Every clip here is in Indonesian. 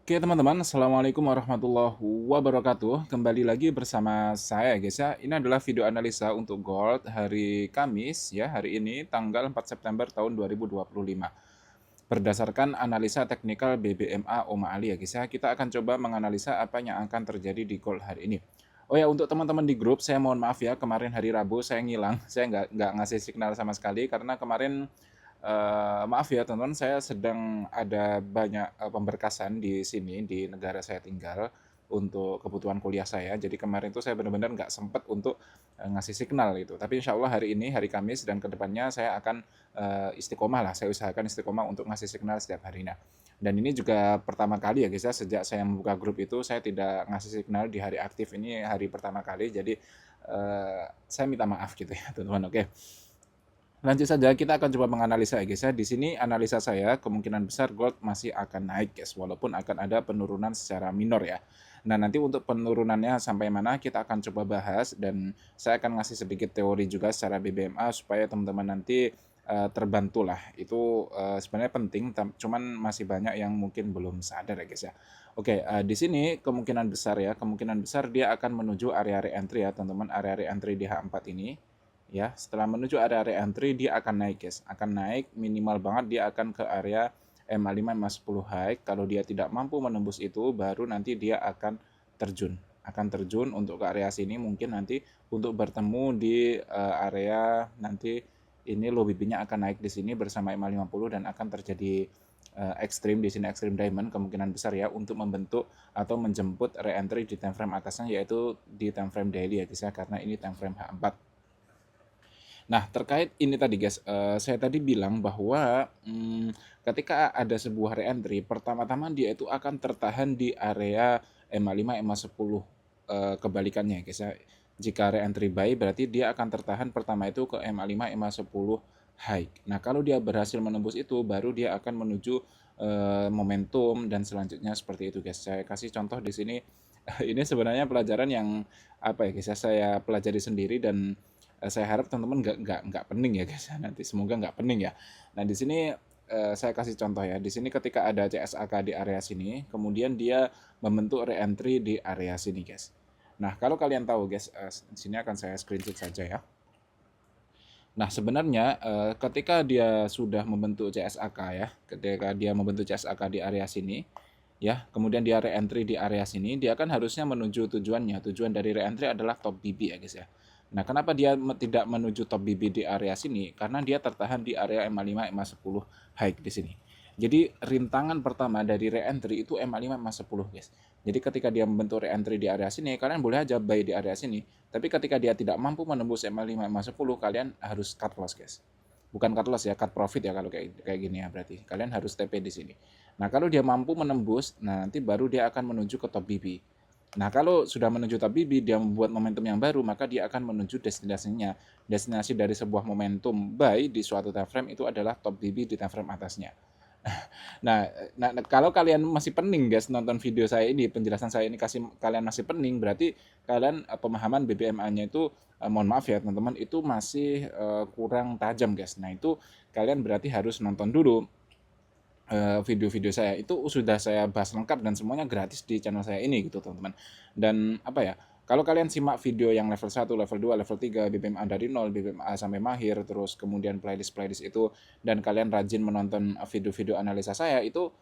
Oke teman-teman, Assalamualaikum warahmatullahi wabarakatuh. Kembali lagi bersama saya guys ya. Ini adalah video analisa untuk gold hari Kamis ya, hari ini tanggal 4 September tahun 2025. Berdasarkan analisa teknikal BBMA Oma Ali ya guys ya, kita akan coba menganalisa apa yang akan terjadi di gold hari ini. Oh ya, untuk teman-teman di grup, saya mohon maaf ya, kemarin hari Rabu saya ngilang, saya nggak ngasih signal sama sekali karena kemarin maaf ya teman-teman, saya sedang ada banyak pemberkasan di sini di negara saya tinggal untuk kebutuhan kuliah saya. Jadi kemarin itu saya benar-benar nggak sempat untuk ngasih signal gitu. Tapi insya Allah hari ini hari Kamis dan kedepannya saya akan istiqomah lah. Saya usahakan istiqomah untuk ngasih signal setiap harinya. Dan ini juga pertama kali ya guys ya, sejak saya membuka grup itu saya tidak ngasih signal di hari aktif, ini hari pertama kali. Jadi saya minta maaf gitu ya teman-teman. Oke. Lanjut saja, kita akan coba menganalisa ya guys ya. Di sini analisa saya kemungkinan besar gold masih akan naik guys, walaupun akan ada penurunan secara minor ya. Nah, nanti untuk penurunannya sampai mana kita akan coba bahas, dan saya akan ngasih sedikit teori juga secara BBMA supaya teman-teman nanti terbantu lah. Itu sebenarnya penting, cuman masih banyak yang mungkin belum sadar ya guys ya. Oke, di sini kemungkinan besar dia akan menuju area re-entry ya teman-teman, area re-entry di H4 ini. Ya, setelah menuju area re-entry dia akan naik guys, akan naik minimal banget, dia akan ke area MA5 MA10 high. Kalau dia tidak mampu menembus itu, baru nanti dia akan terjun untuk ke area sini, mungkin nanti untuk bertemu di area nanti ini low BB-nya akan naik di sini bersama MA50 dan akan terjadi ekstrim di sini, ekstrim diamond kemungkinan besar ya, untuk membentuk atau menjemput re-entry di time frame atasnya, yaitu di time frame daily ya guys ya, karena ini time frame H4. Nah, terkait ini tadi guys, saya tadi bilang bahwa ketika ada sebuah re-entry, pertama-tama dia itu akan tertahan di area MA5, MA10, kebalikannya guys ya. Jika re-entry buy berarti dia akan tertahan pertama itu ke MA5, MA10 high. Nah, kalau dia berhasil menembus itu, baru dia akan menuju momentum dan selanjutnya seperti itu guys. Saya kasih contoh di sini. Ini sebenarnya pelajaran yang apa ya guys ya, saya pelajari sendiri, dan saya harap teman-teman nggak pening ya guys. Nanti semoga nggak pening ya. Nah di sini saya kasih contoh ya. Di sini ketika ada CSAK di area sini, kemudian dia membentuk re-entry di area sini guys. Nah kalau kalian tahu guys, di sini akan saya screenshot saja ya. Nah sebenarnya ketika dia sudah membentuk CSAK ya, ketika dia membentuk CSAK di area sini, ya, kemudian dia re-entry di area sini, dia kan harusnya menuju tujuannya. Tujuan dari re-entry adalah top BB ya guys ya. Nah, kenapa dia tidak menuju top BB di area sini? Karena dia tertahan di area MA5, MA10 high di sini. Jadi rintangan pertama dari re-entry itu MA5, MA10 guys. Jadi ketika dia membentuk re-entry di area sini, kalian boleh aja buy di area sini. Tapi ketika dia tidak mampu menembus MA5, MA10, kalian harus cut loss guys. Bukan cut loss ya, cut profit ya kalau kayak kayak gini ya, berarti kalian harus TP di sini. Nah, kalau dia mampu menembus, nah nanti baru dia akan menuju ke top BB. Nah, kalau sudah menuju top BB, dia membuat momentum yang baru, maka dia akan menuju destinasinya. Destinasi dari sebuah momentum buy di suatu time frame itu adalah top BB di time frame atasnya. Nah, kalau kalian masih pening guys nonton video saya ini, penjelasan saya ini kasih kalian masih pening, berarti kalian pemahaman BBMA-nya itu mohon maaf ya teman-teman, itu masih kurang tajam guys. Nah, itu kalian berarti harus nonton dulu video-video saya. Itu sudah saya bahas lengkap dan semuanya gratis di channel saya ini gitu teman-teman. Dan apa ya, kalau kalian simak video yang level 1, level 2, level 3, BBMA dari nol, BBMA sampai mahir, terus kemudian playlist-playlist itu, dan kalian rajin menonton video-video analisa saya, itu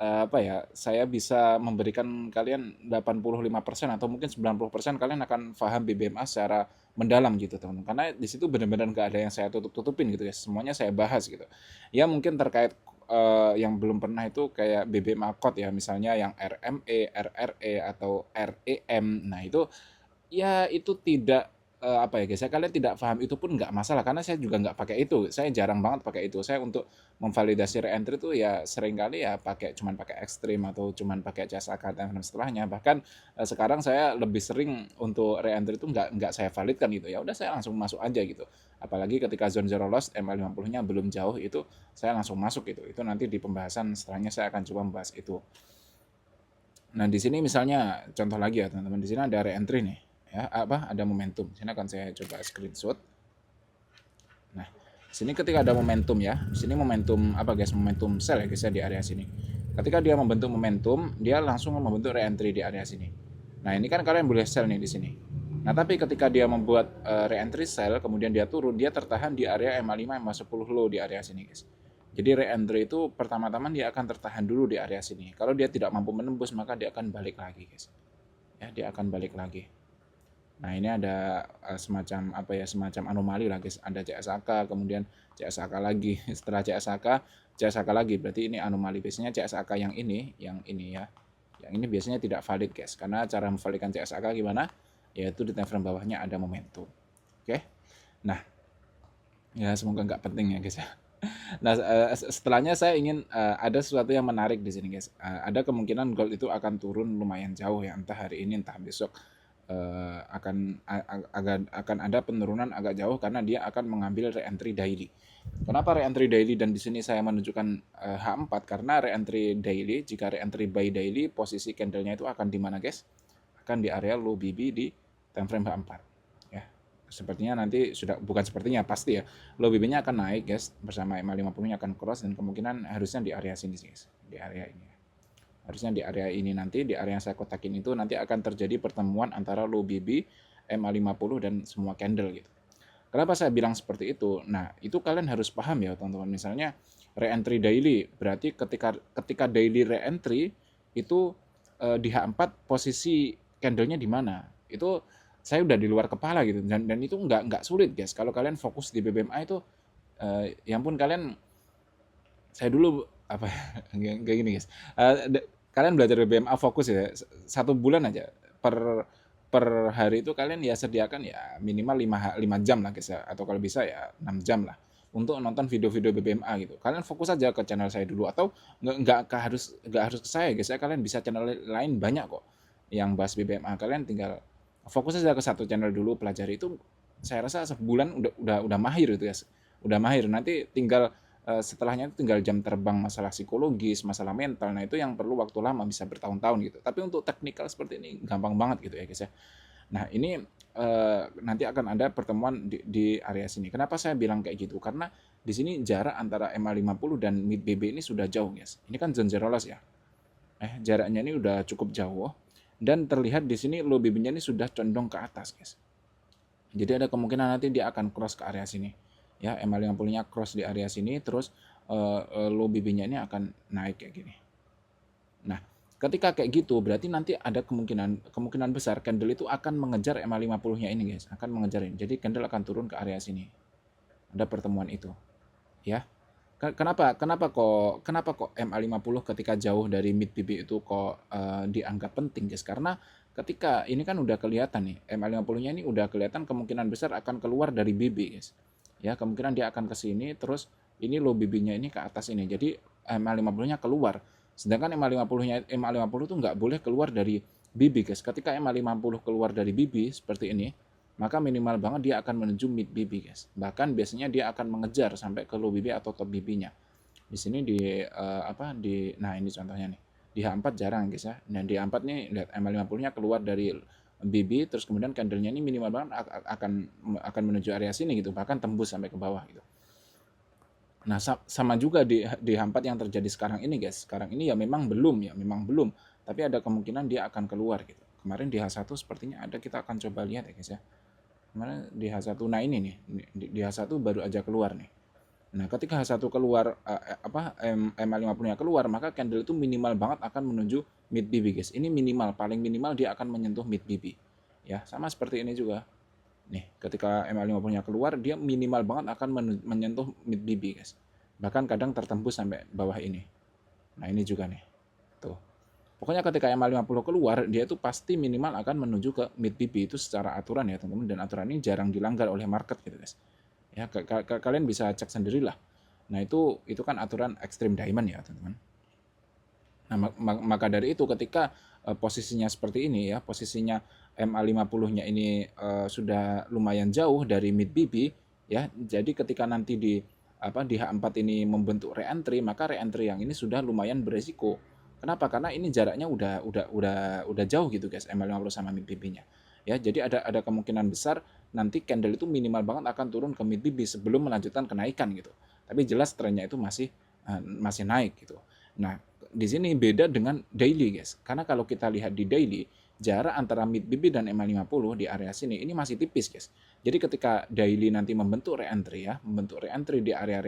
apa ya, saya bisa memberikan kalian 85% atau mungkin 90% kalian akan paham BBMA secara mendalam gitu teman-teman. Karena di situ benar-benar nggak ada yang saya tutup-tutupin gitu ya. Semuanya saya bahas gitu. Ya mungkin terkait yang belum pernah itu kayak BBMA code ya, misalnya yang RME, RRE atau REM. Nah, itu ya itu tidak apa ya guys ya, kalian tidak paham itu pun nggak masalah, karena saya juga nggak pakai itu, saya jarang banget pakai itu. Saya untuk memvalidasi re-entry itu ya sering kali ya cuman pakai ekstrim atau cuman pakai CSAK dan setelahnya. Bahkan sekarang saya lebih sering untuk re-entry itu nggak saya validkan gitu, ya udah saya langsung masuk aja gitu. Apalagi ketika zone zero loss MA50-nya belum jauh, itu saya langsung masuk gitu. Itu nanti di pembahasan setelahnya saya akan coba membahas itu. Nah, di sini misalnya contoh lagi ya teman-teman, di sini ada re-entry nih. Ya, ada momentum. Di sini akan saya coba screenshot. Nah, di sini ketika ada momentum ya, di sini momentum apa guys? Momentum sell ya guys ya di area sini. Ketika dia membentuk momentum, dia langsung membentuk re-entry di area sini. Nah, ini kan kalian boleh sell nih di sini. Nah, tapi ketika dia membuat re-entry sell, kemudian dia turun, dia tertahan di area MA5, MA10 low di area sini, guys. Jadi re-entry itu pertama-tama dia akan tertahan dulu di area sini. Kalau dia tidak mampu menembus, maka dia akan balik lagi, guys. Ya, dia akan balik lagi. Nah, ini ada semacam apa ya, semacam anomali lah, guys. Ada CSAK, kemudian CSAK lagi. Setelah CSAK lagi. Berarti ini anomali. Biasanya CSAK yang ini ya. Yang ini biasanya tidak valid, guys. Karena cara memvalidkan CSAK gimana? Yaitu di time frame bawahnya ada momentum. Oke. Nah, ya semoga nggak penting ya, guys ya. Nah, setelahnya saya ingin ada sesuatu yang menarik di sini, guys. Ada kemungkinan gold itu akan turun lumayan jauh ya, entah hari ini entah besok akan ada penurunan agak jauh karena dia akan mengambil re-entry daily. Kenapa re-entry daily dan di sini saya menunjukkan H4 karena re-entry daily, jika re-entry buy daily posisi candlenya itu akan di mana, guys? Akan di area low BB di time frame H4 ya. Sepertinya nanti sudah, bukan sepertinya, pasti ya, low BB-nya akan naik, guys, bersama MA50-nya akan cross dan kemungkinan harusnya di area sini, guys, di area ini. Harusnya di area ini nanti, di area yang saya kotakin itu nanti akan terjadi pertemuan antara low BB, MA50 dan semua candle gitu. Kenapa saya bilang seperti itu? Nah, itu kalian harus paham ya, teman-teman. Misalnya re-entry daily, berarti ketika daily re-entry itu di H4 posisi candlenya di mana? Itu saya udah di luar kepala gitu, dan itu nggak sulit, guys. Kalau kalian fokus di BBMA itu ya ampun, kalian, saya dulu apa kayak gini, guys. Kalian belajar BBMA fokus ya 1 bulan aja, per hari itu kalian ya sediakan ya minimal 5 jam lah, guys ya, atau kalau bisa ya 6 jam lah untuk nonton video-video BBMA gitu. Kalian fokus aja ke channel saya dulu, atau nggak harus ke saya, guys ya. Kalian bisa channel lain banyak kok yang bahas BBMA. Kalian tinggal fokus aja ke satu channel dulu, pelajari itu. Saya rasa sebulan udah mahir itu, guys. Udah mahir. Nanti tinggal setelahnya itu tinggal jam terbang masalah psikologis, masalah mental. Nah, itu yang perlu waktu lama, bisa bertahun-tahun gitu. Tapi untuk teknikal seperti ini gampang banget gitu ya, guys ya. Nah, ini nanti akan ada pertemuan di area sini. Kenapa saya bilang kayak gitu? Karena di sini jarak antara MA50 dan mid BB ini sudah jauh, guys. Ini kan zone zero loss ya. Jaraknya ini udah cukup jauh, dan terlihat di sini low BB-nya ini sudah condong ke atas, guys. Jadi ada kemungkinan nanti dia akan cross ke area sini. Ya, MA50-nya cross di area sini, terus low BB-nya ini akan naik kayak gini. Nah, ketika kayak gitu berarti nanti ada kemungkinan besar candle itu akan mengejar MA50-nya ini, guys, akan mengejar ini. Jadi candle akan turun ke area sini. Ada pertemuan itu. Ya. Kenapa kok MA50 ketika jauh dari mid BB itu kok dianggap penting, guys? Karena ketika ini kan udah kelihatan nih, MA50-nya ini udah kelihatan kemungkinan besar akan keluar dari BB, guys. Ya, kemungkinan dia akan ke sini, terus ini low BB-nya ini ke atas ini. Jadi MA50-nya keluar. Sedangkan MA50 itu nggak boleh keluar dari BB, guys. Ketika MA50 keluar dari BB seperti ini, maka minimal banget dia akan menuju mid BB, guys. Bahkan biasanya dia akan mengejar sampai ke low BB atau top BB-nya. Di sini nah ini contohnya nih. Di H4 jarang, guys ya. Nah, di H4 nih lihat MA50-nya keluar dari BB, terus kemudian candlenya ini minimal banget akan menuju area sini gitu, bahkan tembus sampai ke bawah gitu. Nah, sama juga di H4 yang terjadi sekarang ini, guys. Sekarang ini ya memang belum, tapi ada kemungkinan dia akan keluar gitu. Kemarin di H1 sepertinya ada, kita akan coba lihat ya, guys ya. Kemarin di H1, nah ini nih, di H1 baru aja keluar nih. Nah, ketika H1 keluar, MA50-nya keluar, maka candle itu minimal banget akan menuju mid BB, guys. Ini minimal, paling minimal dia akan menyentuh mid BB. Ya, sama seperti ini juga. Nih, ketika MA50-nya keluar, dia minimal banget akan menyentuh mid BB, guys. Bahkan kadang tertembus sampai bawah ini. Nah, ini juga nih. Tuh. Pokoknya ketika MA50 keluar, dia itu pasti minimal akan menuju ke mid BB, itu secara aturan ya, teman-teman. Dan aturan ini jarang dilanggar oleh market gitu, guys. Ya, kalian bisa cek sendirilah. Nah, itu kan aturan Extreme Diamond ya, teman-teman. Nah, maka dari itu ketika posisinya seperti ini ya, posisinya MA50-nya ini sudah lumayan jauh dari mid BB ya. Jadi ketika nanti di H4 ini membentuk re-entry, maka re-entry yang ini sudah lumayan beresiko. Kenapa? Karena ini jaraknya udah jauh gitu, guys, MA50 sama mid BB-nya. Ya, jadi ada kemungkinan besar nanti candle itu minimal banget akan turun ke mid BB sebelum melanjutkan kenaikan gitu. Tapi jelas trennya itu masih naik gitu. Nah, di sini beda dengan daily guys, karena kalau kita lihat di daily, jarak antara mid BB dan MA50 di area sini ini masih tipis guys. Jadi ketika daily nanti membentuk re-entry ya, membentuk re-entry di area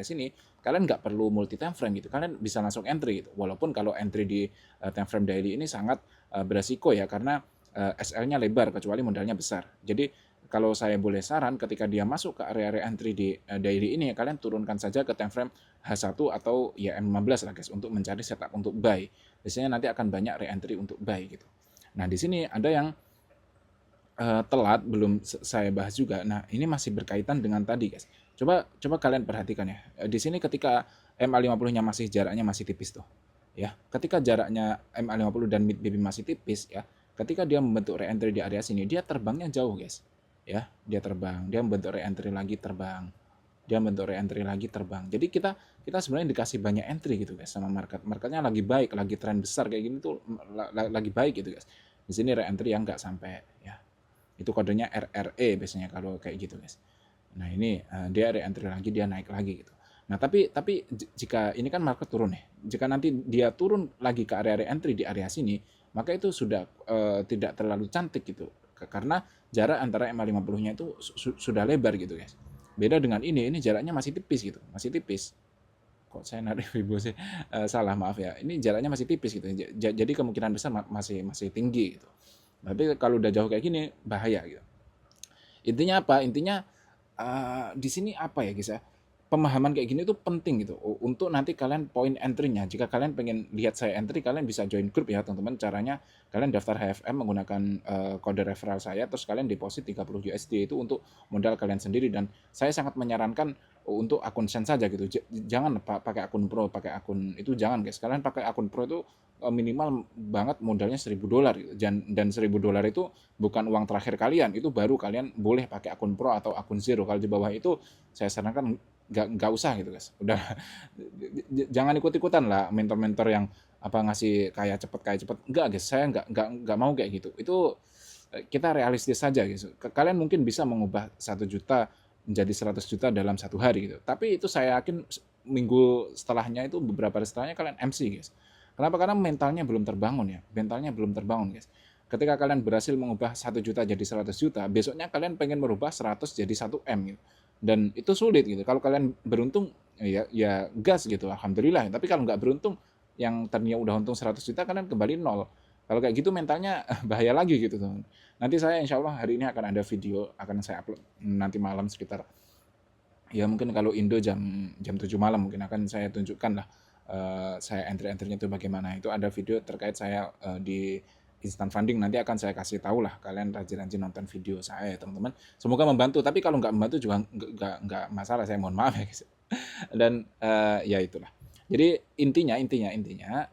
sini, kalian nggak perlu multi time frame gitu, kalian bisa langsung entry gitu. Walaupun kalau entry di time frame daily ini sangat beresiko ya, karena SL-nya lebar kecuali modalnya besar. Jadi kalau saya boleh saran, ketika dia masuk ke area re-entry di daily ini, kalian turunkan saja ke time frame H1 atau ya M15 lah guys, untuk mencari setup untuk buy. Biasanya nanti akan banyak re-entry untuk buy gitu. Nah di sini ada yang telat, belum saya bahas juga. Nah ini masih berkaitan dengan tadi guys. Coba kalian perhatikan ya. Di sini ketika MA50-nya masih jaraknya masih tipis tuh. Ya, ketika jaraknya MA50 dan mid BB masih tipis ya, ketika dia membentuk re-entry di area sini, dia terbangnya jauh guys. Ya, dia terbang, dia membentuk re-entry lagi terbang. Dia membentuk re-entry lagi terbang. Jadi kita sebenarnya dikasih banyak entry gitu guys sama market. Marketnya lagi baik, lagi tren besar kayak gini tuh lagi baik gitu guys. Di sini re-entry yang nggak sampai ya. Itu kodenya RRE biasanya kalau kayak gitu guys. Nah ini dia re-entry lagi, dia naik lagi gitu. Nah tapi jika ini kan market turun nih, jika nanti dia turun lagi ke area re-entry di area sini, maka itu sudah tidak terlalu cantik gitu, karena jarak antara MA50-nya itu sudah lebar gitu guys. Beda dengan ini jaraknya masih tipis gitu, masih tipis. Kok saya narik Fibonacci salah, maaf ya. Ini jaraknya masih tipis gitu, jadi kemungkinan besar masih tinggi gitu. Tapi kalau udah jauh kayak gini bahaya gitu. Intinya apa? Intinya di sini apa ya guys ya? Pemahaman kayak gini tuh penting gitu untuk nanti kalian point entry-nya. Jika kalian pengen lihat saya entry, kalian bisa join grup ya teman-teman. Caranya kalian daftar HFM menggunakan kode referral saya, terus kalian deposit 30 USD itu untuk modal kalian sendiri, dan saya sangat menyarankan untuk akun Sen saja gitu. Jangan pakai akun Pro, pakai akun itu jangan guys. Kalian pakai akun Pro itu minimal banget modalnya $1.000 gitu. Dan $1.000 itu bukan uang terakhir kalian, itu baru kalian boleh pakai akun Pro atau akun Zero. Kalau di bawah itu saya sarankan nggak usah gitu guys. Udah jangan ikut-ikutan lah mentor-mentor yang apa ngasih kaya cepet. Enggak guys, saya nggak mau kayak gitu. Itu kita realistis saja gitu. Kalian mungkin bisa mengubah 1 juta menjadi 100 juta dalam 1 hari gitu. Tapi itu saya yakin minggu setelahnya itu, beberapa hari setelahnya kalian MC guys. Kenapa? Karena mentalnya belum terbangun ya. Mentalnya belum terbangun guys. Ketika kalian berhasil mengubah 1 juta jadi 100 juta, besoknya kalian pengen merubah 100 jadi 1M gitu. Dan itu sulit gitu. Kalau kalian beruntung ya gas gitu, alhamdulillah. Tapi kalau nggak beruntung, yang tadinya udah untung 100 juta kalian kembali nol. Kalau kayak gitu mentalnya bahaya lagi gitu teman. Nanti saya insya Allah hari ini akan ada video, akan saya upload nanti malam sekitar ya mungkin kalau Indo jam 7 malam mungkin akan saya tunjukkan lah saya entry-entrynya itu bagaimana. Itu ada video terkait saya di instant funding, nanti akan saya kasih tahu lah, kalian rajin-rajin nonton video saya ya teman-teman. Semoga membantu, tapi kalau nggak membantu juga nggak masalah, saya mohon maaf ya guys. Dan ya itulah. Jadi intinya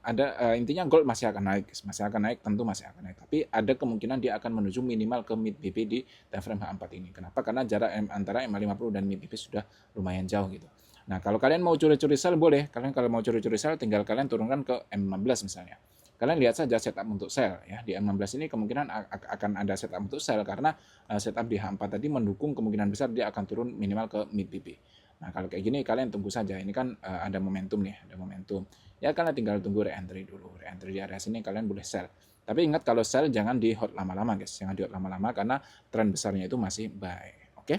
ada intinya gold masih akan naik, tentu masih akan naik. Tapi ada kemungkinan dia akan menuju minimal ke mid BP di time frame H4 ini. Kenapa? Karena jarak antara MA50 dan mid BP sudah lumayan jauh gitu. Nah kalau kalian mau curi-curi sell boleh. Kalian kalau mau curi-curi sell tinggal kalian turunkan ke M15 misalnya. Kalian lihat saja setup untuk sell ya. Di M16 ini kemungkinan akan ada setup untuk sell, karena setup di H4 tadi mendukung kemungkinan besar dia akan turun minimal ke mid BP. Nah kalau kayak gini kalian tunggu saja. Ini kan ada momentum nih, ada momentum. Ya kalian tinggal tunggu re-entry dulu. Re-entry di area sini kalian boleh sell. Tapi ingat kalau sell jangan di hold lama-lama guys. Jangan di hold lama-lama karena tren besarnya itu masih buy. Oke?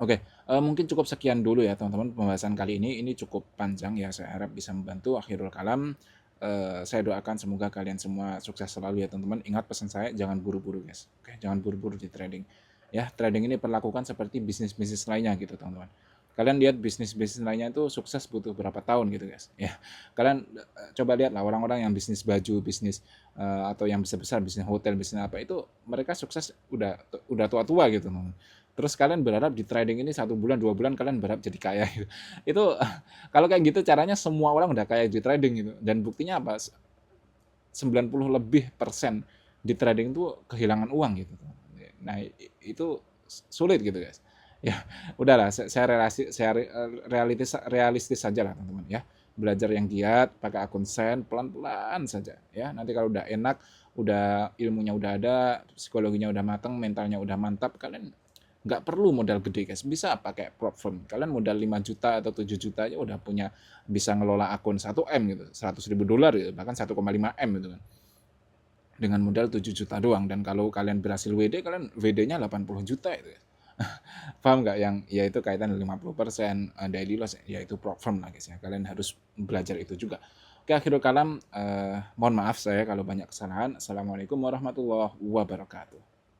Oke, mungkin cukup sekian dulu ya teman-teman pembahasan kali ini. Ini cukup panjang ya, saya harap bisa membantu. Akhirul kalam, saya doakan semoga kalian semua sukses selalu ya teman-teman. Ingat pesan saya, jangan buru-buru guys. Oke, jangan buru-buru di trading. Ya, trading ini perlakukan seperti bisnis-bisnis lainnya gitu teman-teman. Kalian lihat bisnis-bisnis lainnya itu sukses butuh berapa tahun gitu guys. Ya, kalian coba lihat lah orang-orang yang bisnis baju, bisnis atau yang besar-besar, bisnis hotel, bisnis apa itu, mereka sukses udah tua-tua gitu teman-teman. Terus kalian berharap di trading ini 1 bulan 2 bulan kalian berharap jadi kaya gitu. Itu kalau kayak gitu caranya semua orang udah kaya di trading gitu. Dan buktinya apa? 90 lebih persen di trading itu kehilangan uang gitu. Nah itu sulit gitu guys. Ya udahlah, saya realistis saja lah teman-teman ya. Belajar yang giat, pakai akun Sen, pelan-pelan saja ya. Nanti kalau udah enak, udah ilmunya udah ada, psikologinya udah matang, mentalnya udah mantap, kalian Nggak perlu modal gede guys, bisa pakai prop firm. Kalian modal 5 juta atau 7 juta aja udah punya, bisa ngelola akun 1 M gitu, $100.000 gitu, bahkan 1,5 M gitu kan. Dengan modal 7 juta doang, dan kalau kalian berhasil WD, kalian WD-nya 80 juta itu. Paham nggak? Yang ya itu kaitan 50% daily loss, ya itu prop firm lah guys ya. Kalian harus belajar itu juga. Oke, akhirul kalam, mohon maaf saya kalau banyak kesalahan. Assalamualaikum warahmatullahi wabarakatuh.